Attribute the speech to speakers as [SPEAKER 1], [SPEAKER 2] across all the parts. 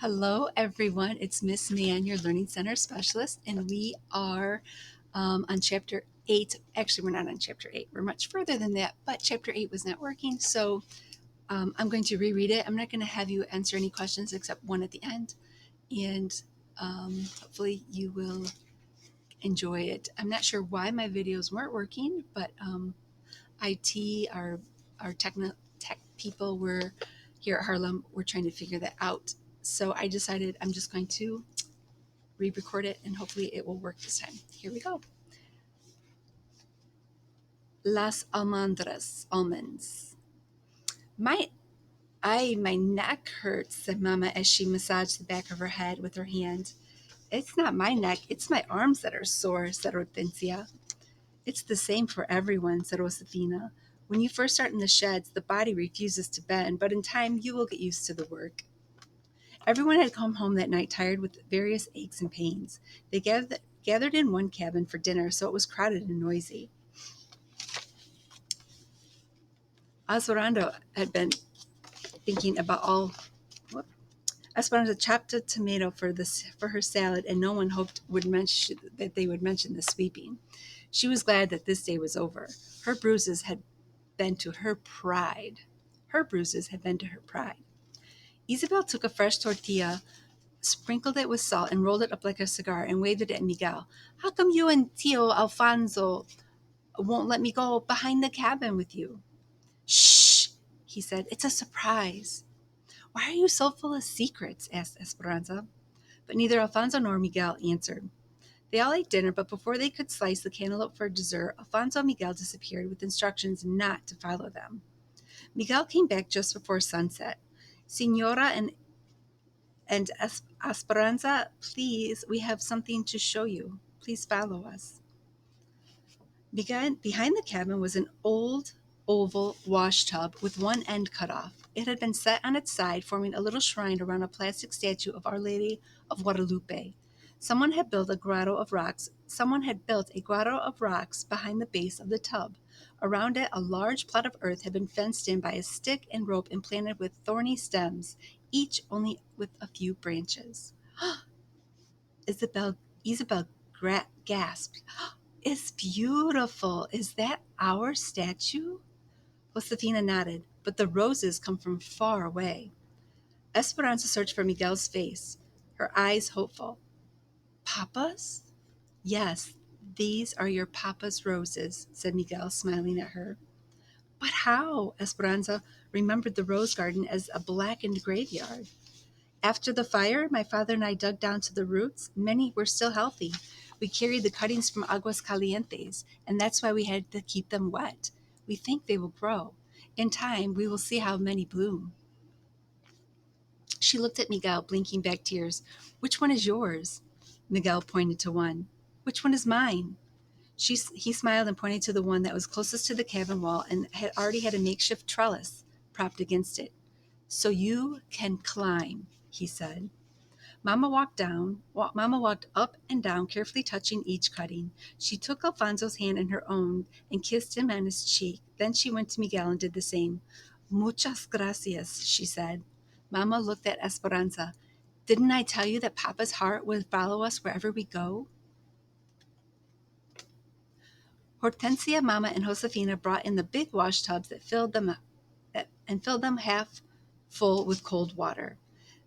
[SPEAKER 1] Hello, everyone. It's Miss Man, your Learning Center Specialist, and we are on Chapter 8. Actually, we're not on Chapter 8. We're much further than that, but Chapter 8 was not working, so I'm going to reread it. I'm not going to have you answer any questions except one at the end, and hopefully you will enjoy it. I'm not sure why my videos weren't working, but IT, our tech people were here at Harlem. We're trying to figure that out. So I decided I'm just going to re-record it and hopefully it will work this time. Here we go. Las almendras, almonds. My neck hurts, said Mama as she massaged the back of her head with her hand. It's not my neck, it's my arms that are sore, said Hortensia. It's the same for everyone, said Josefina. When you first start in the sheds, the body refuses to bend, but in time you will get used to the work. Everyone had come home that night tired with various aches and pains. They gathered in one cabin for dinner, so it was crowded and noisy. Esperanza had been thinking about all. Esperanza chopped a tomato for her salad, and no one hoped that they would mention the sweeping. She was glad that this day was over. Her bruises had been to her pride. Her bruises had been to her pride. Isabel took a fresh tortilla, sprinkled it with salt, and rolled it up like a cigar and waved it at Miguel. How come you and Tio Alfonso won't let me go behind the cabin with you? Shh, he said. It's a surprise. Why are you so full of secrets? Asked Esperanza. But neither Alfonso nor Miguel answered. They all ate dinner, but before they could slice the cantaloupe for dessert, Alfonso and Miguel disappeared with instructions not to follow them. Miguel came back just before sunset. Senora and Esperanza, please, we have something to show you. Please follow us. Behind the cabin was an old, oval wash tub with one end cut off. It had been set on its side, forming a little shrine around a plastic statue of Our Lady of Guadalupe. Someone had built a grotto of rocks behind the base of the tub. Around it, a large plot of earth had been fenced in by a stick and rope implanted with thorny stems, each only with a few branches. Isabel gasped. It's beautiful. Is that our statue? Josefina nodded, but the roses come from far away. Esperanza searched for Miguel's face, her eyes hopeful. Papa's? Yes, these are your papa's roses, said Miguel, smiling at her. But how? Esperanza remembered the rose garden as a blackened graveyard. After the fire, my father and I dug down to the roots. Many were still healthy. We carried the cuttings from Aguas Calientes, and that's why we had to keep them wet. We think they will grow. In time, we will see how many bloom. She looked at Miguel, blinking back tears. Which one is yours? Miguel pointed to one. Which one is mine? He smiled and pointed to the one that was closest to the cabin wall and had already had a makeshift trellis propped against it. So you can climb, he said. Mama walked up and down, carefully touching each cutting. She took Alfonso's hand in her own and kissed him on his cheek. Then she went to Miguel and did the same. Muchas gracias, she said. Mama looked at Esperanza. Didn't I tell you that Papa's heart would follow us wherever we go? Hortensia, Mama, and Josefina brought in the big wash tubs that filled them half full with cold water.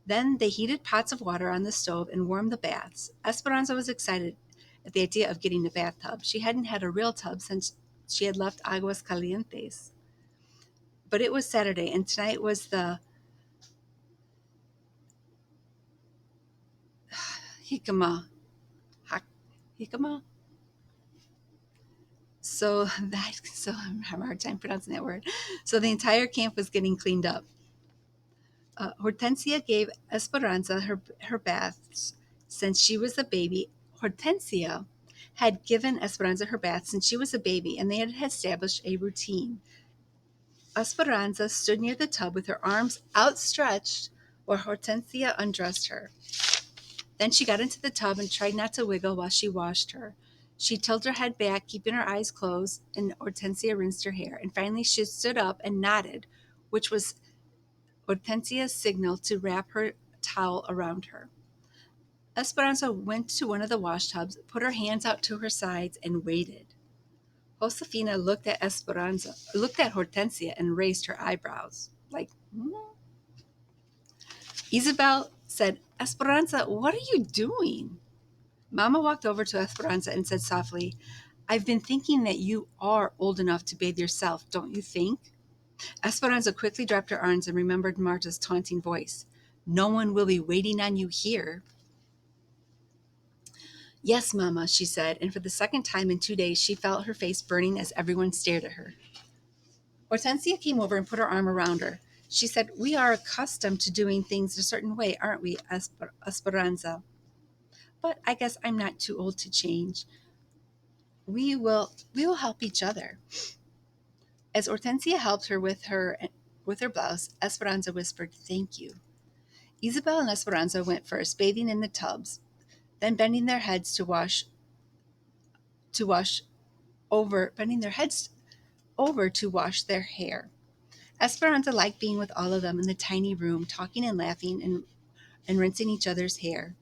[SPEAKER 1] Then they heated pots of water on the stove and warmed the baths. Esperanza was excited at the idea of getting a bathtub. She hadn't had a real tub since she had left Aguas Calientes. But it was Saturday, and tonight was the jicama. Jicama? So I'm having a hard time pronouncing that word. So the entire camp was getting cleaned up. Hortensia gave Esperanza her baths since she was a baby. Hortensia had given Esperanza her bath since she was a baby, and they had established a routine. Esperanza stood near the tub with her arms outstretched while Hortensia undressed her. Then she got into the tub and tried not to wiggle while she washed her. She tilted her head back, keeping her eyes closed, and Hortensia rinsed her hair. And finally she stood up and nodded, which was Hortensia's signal to wrap her towel around her. Esperanza went to one of the wash tubs, put her hands out to her sides, and waited. Josefina looked at Hortensia and raised her eyebrows. Like, hmm? Isabel said, Esperanza, what are you doing? Mama walked over to Esperanza and said softly, I've been thinking that you are old enough to bathe yourself, don't you think? Esperanza quickly dropped her arms and remembered Marta's taunting voice. No one will be waiting on you here. Yes, Mama, she said, and for the second time in 2 days she felt her face burning as everyone stared at her. Hortensia came over and put her arm around her. She said, We are accustomed to doing things a certain way, aren't we, Esperanza? But I guess I'm not too old to change. We will help each other. As Hortensia helped her with her blouse, Esperanza whispered, Thank you. Isabel and Esperanza went first, bathing in the tubs, then bending their heads over to wash their hair. Esperanza liked being with all of them in the tiny room, talking and laughing and rinsing each other's hair.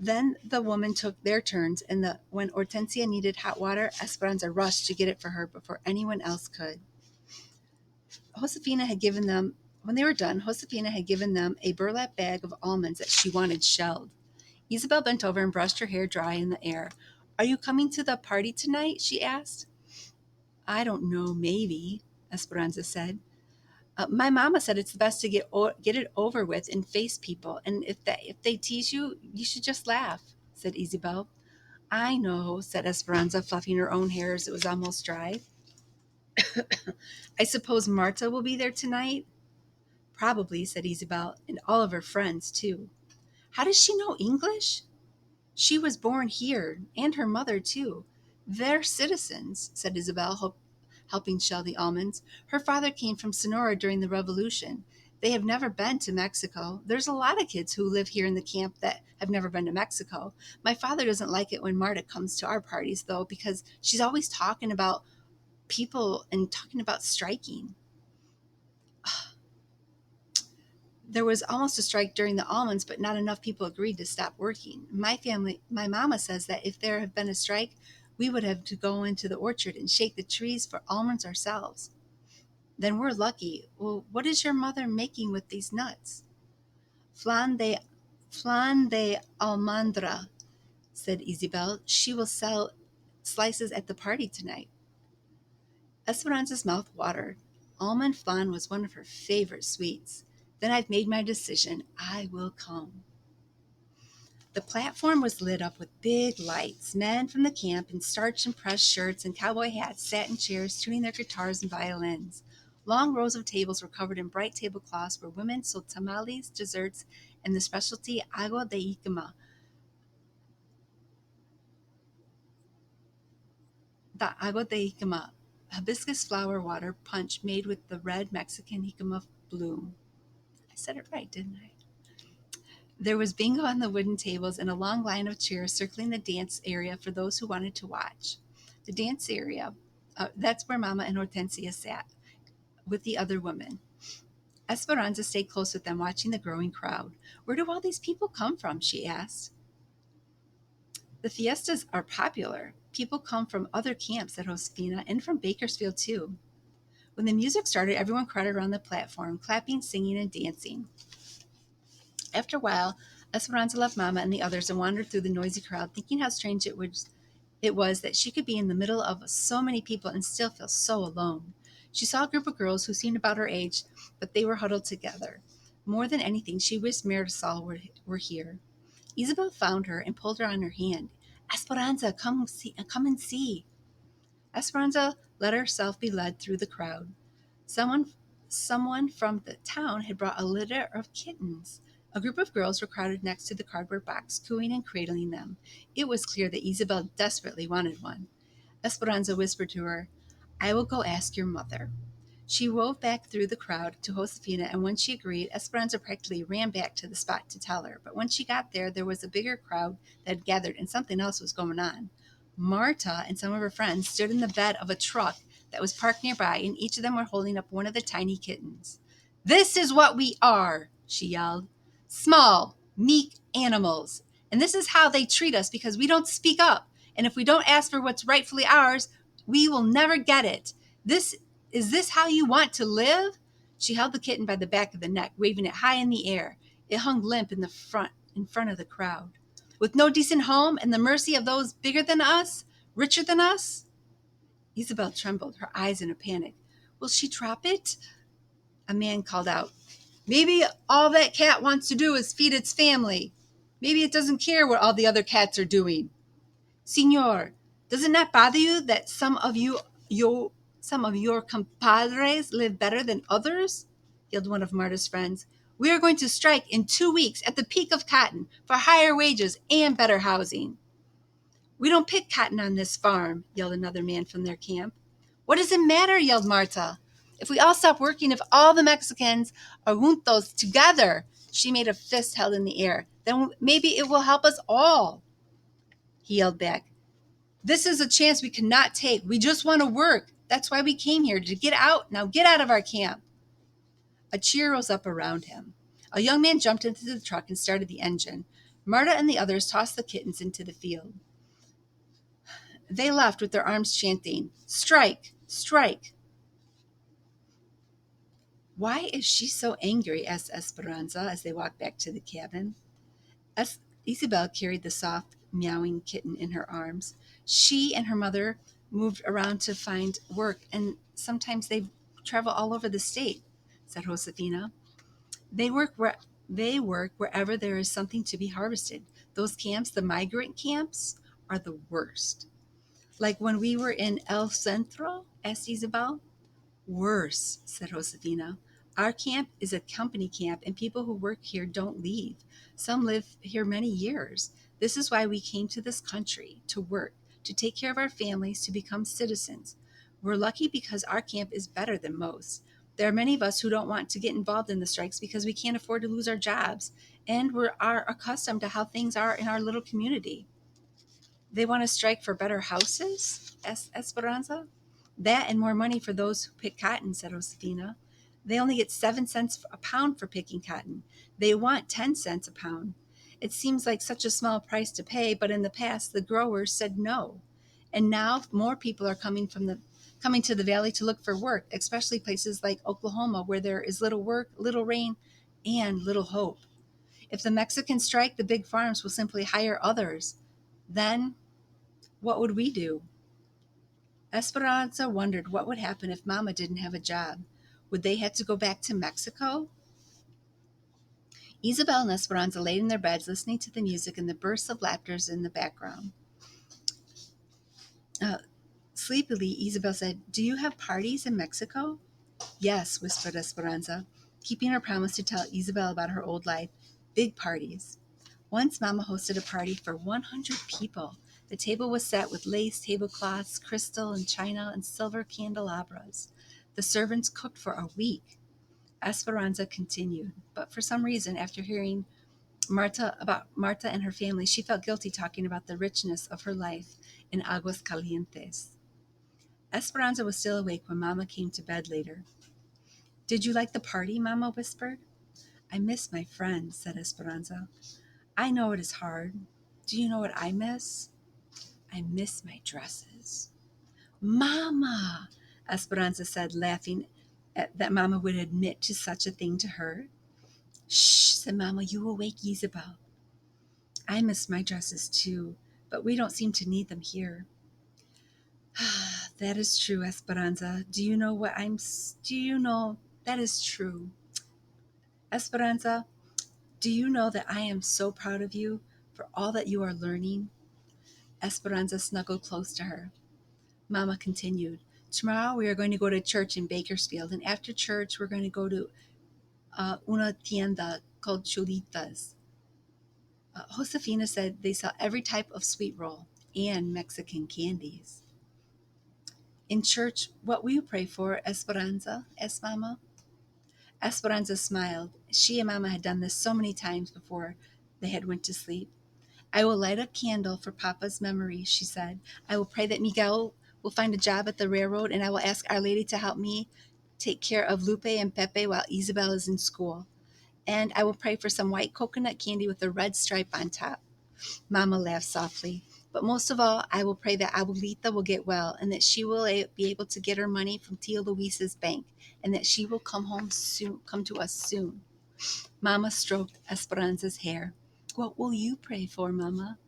[SPEAKER 1] Then the women took their turns, and when Hortensia needed hot water, Esperanza rushed to get it for her before anyone else could. Josefina had given them, when they were done, Josefina had given them a burlap bag of almonds that she wanted shelled. Isabel bent over and brushed her hair dry in the air. Are you coming to the party tonight? She asked. I don't know, maybe, Esperanza said. My mama said it's best to get it over with and face people, and if they tease you, you should just laugh, said Isabel. I know, said Esperanza, fluffing her own hair as it was almost dry. I suppose Marta will be there tonight? Probably, said Isabel, and all of her friends, too. How does she know English? She was born here, and her mother, too. They're citizens, said Isabel, helping shell the almonds. Her father came from Sonora during the Revolution. They have never been to Mexico. There's a lot of kids who live here in the camp that have never been to Mexico. My father doesn't like it when Marta comes to our parties, though, because she's always talking about people and talking about striking. There was almost a strike during the almonds, but not enough people agreed to stop working. My mama says that if there had been a strike, we would have to go into the orchard and shake the trees for almonds ourselves. Then we're lucky. Well, what is your mother making with these nuts? Flan de, flan de almendra, said Isabel. She will sell slices at the party tonight. Esperanza's mouth watered. Almond flan was one of her favorite sweets. Then I've made my decision. I will come. The platform was lit up with big lights. Men from the camp in starched and pressed shirts and cowboy hats sat in chairs tuning their guitars and violins. Long rows of tables were covered in bright tablecloths where women sold tamales, desserts, and the specialty agua de jicama. The agua de jicama, hibiscus flower water punch made with the red Mexican jicama bloom. I said it right, didn't I? There was bingo on the wooden tables and a long line of chairs circling the dance area for those who wanted to watch. The dance area, that's where Mama and Hortensia sat with the other women. Esperanza stayed close with them, watching the growing crowd. Where do all these people come from? She asked. The fiestas are popular. People come from other camps, said Josefina, and from Bakersfield, too. When the music started, everyone crowded around the platform, clapping, singing, and dancing. After a while, Esperanza left Mama and the others and wandered through the noisy crowd, thinking how strange it was that she could be in the middle of so many people and still feel so alone. She saw a group of girls who seemed about her age, but they were huddled together. More than anything, she wished Marisol were here. Isabel found her and pulled her on her hand. Esperanza, come and see. Esperanza let herself be led through the crowd. Someone, someone from the town had brought a litter of kittens. A group of girls were crowded next to the cardboard box, cooing and cradling them. It was clear that Isabel desperately wanted one. Esperanza whispered to her, I will go ask your mother. She wove back through the crowd to Josefina, and when she agreed, Esperanza practically ran back to the spot to tell her. But when she got there was a bigger crowd that had gathered, and something else was going on. Marta and some of her friends stood in the bed of a truck that was parked nearby, and each of them were holding up one of the tiny kittens. This is what we are, she yelled. Small, meek animals. And this is how they treat us because we don't speak up. And if we don't ask for what's rightfully ours, we will never get it. This is this how you want to live? She held the kitten by the back of the neck, waving it high in the air. It hung limp in front of the crowd. With no decent home and the mercy of those bigger than us, richer than us? Isabel trembled, her eyes in a panic. Will she drop it? A man called out, maybe all that cat wants to do is feed its family. Maybe it doesn't care what all the other cats are doing. Senor, does it not bother you that some of your compadres live better than others? Yelled one of Marta's friends. We are going to strike in 2 weeks at the peak of cotton for higher wages and better housing. We don't pick cotton on this farm, yelled another man from their camp. What does it matter? Yelled Marta. If we all stop working, if all the Mexicans are juntos together, she made a fist held in the air, then maybe it will help us all, he yelled back. This is a chance we cannot take. We just want to work. That's why we came here, to get out. Now get out of our camp. A cheer rose up around him. A young man jumped into the truck and started the engine. Marta and the others tossed the kittens into the field. They left with their arms chanting, strike, strike. Why is she so angry? Asked Esperanza as they walked back to the cabin. Isabel carried the soft, meowing kitten in her arms. She and her mother moved around to find work, and sometimes they travel all over the state, said Josefina. They work where they work wherever there is something to be harvested. Those camps, the migrant camps, are the worst. Like when we were in El Centro, asked Isabel. Worse, said Josefina. Our camp is a company camp, and people who work here don't leave. Some live here many years. This is why we came to this country, to work, to take care of our families, to become citizens. We're lucky because our camp is better than most. There are many of us who don't want to get involved in the strikes because we can't afford to lose our jobs, and are accustomed to how things are in our little community. They want to strike for better houses? Asked Esperanza. That and more money for those who pick cotton, said Josefina. They only get 7 cents a pound for picking cotton. They want 10 cents a pound. It seems like such a small price to pay, but in the past the growers said no. And now more people are coming to the valley to look for work, especially places like Oklahoma where there is little work, little rain, and little hope. If the Mexicans strike, the big farms will simply hire others. Then what would we do? Esperanza wondered what would happen if Mama didn't have a job. Would they have to go back to Mexico? Isabel and Esperanza laid in their beds listening to the music and the bursts of laughter in the background. Uh, Sleepily, Isabel said, Do you have parties in Mexico? Yes, whispered Esperanza, keeping her promise to tell Isabel about her old life. Big parties. Once Mama hosted a party for 100 people. The table was set with lace tablecloths, crystal and china, and silver candelabras. The servants cooked for a week. Esperanza continued, but for some reason, after hearing Marta and her family, she felt guilty talking about the richness of her life in Aguas Calientes. Esperanza was still awake when Mama came to bed later. Did you like the party? Mama whispered. I miss my friends, said Esperanza. I know it is hard. Do you know what I miss? I miss my dresses. Mama, Esperanza said, laughing at that Mama would admit to such a thing to her. Shh, said Mama, you will wake Isabel. I miss my dresses too, but we don't seem to need them here. That is true, Esperanza. Do you know that is true? Esperanza, do you know that I am so proud of you for all that you are learning? Esperanza snuggled close to her. Mama continued, Tomorrow we are going to go to church in Bakersfield, and after church we're going to go to una tienda called Chulitas. Josefina said they sell every type of sweet roll and Mexican candies. In church, what will you pray for, Esperanza? Asked Mama. Esperanza smiled. She and Mama had done this so many times before they had went to sleep. I will light a candle for Papa's memory, she said. I will pray that Miguel will find a job at the railroad, and I will ask Our Lady to help me take care of Lupe and Pepe while Isabel is in school. And I will pray for some white coconut candy with a red stripe on top. Mama laughed softly. But most of all, I will pray that Abuelita will get well and that she will be able to get her money from Tia Luisa's bank and that she will come to us soon. Mama stroked Esperanza's hair. What will you pray for, Mama?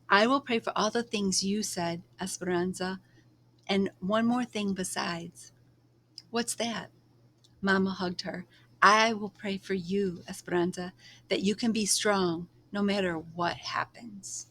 [SPEAKER 1] I will pray for all the things you said, Esperanza, and one more thing besides. What's that? Mama hugged her. I will pray for you, Esperanza, that you can be strong no matter what happens.